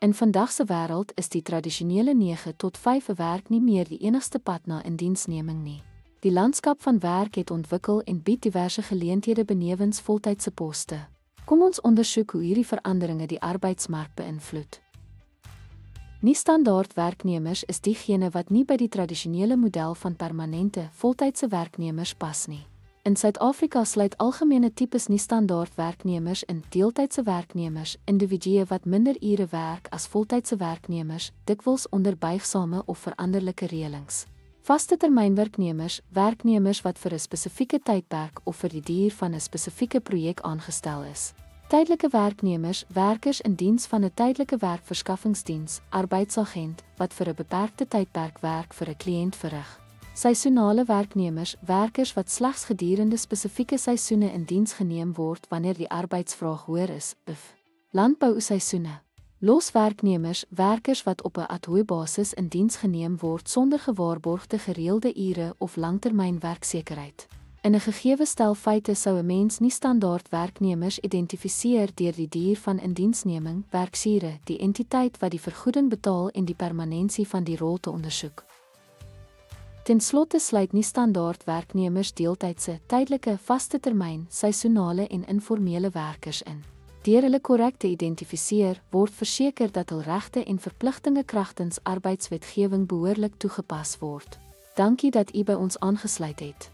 In vandag se wêreld is die tradisionele 9 tot 5 werk nie meer die enigste pad na indiensneming nie. Die landskap van werk het ontwikkel en bied diverse geleenthede benewens voltydse poste. Kom ons ondersoek hoe hierdie veranderinge die arbeidsmark beïnvloed. Nie-standaard werknemers is diegene wat nie by die tradisionele model van permanente, voltydse werknemers pas nie. In Suid-Afrika sluit algemene tipes nie-standaard werknemers in deeltydse werknemers, individue wat minder ure werk as voltydse werknemers, dikwels onder buigsame of veranderlike reëlings. Vaste termynwerknemers, werknemers wat vir 'n spesifieke tydperk of vir die duur van 'n spesifieke projek aangestel is. Tydelike werknemers, werkers in diens van 'n tydelike werkverskaffingsdiens, arbeidsagent, wat vir 'n beperkte tydperk werk vir 'n kliënt verrig. Seisonale werknemers, werkers wat slegs gedurende spesifieke seisoene in diens geneem word wanneer die arbeidsvraag hoër is, bv. Landbouseisoene. Loswerknemers, werkers wat op 'n ad-hoc-basis in diens geneem word sonder gewaarborgde gereelde ure of langtermyn werksekerheid. In 'n gegeewe stel feite sou 'n mens nie standaard werknemers identifiseer deur die duur van indiensneming, werksure, die entiteit wat die vergoeding betaal en die permanensie van die rol te ondersoek. Ten slotte sluit nie standaard werknemers deeltydse, tydelike, vaste termyn, seisonale en informele werkers in. Deur hulle korrek te identifiseer, word verseker dat hul regte en verpligtinge kragtens arbeidswetgewing behoorlik toegepas word. Dankie dat u by ons aangesluit het.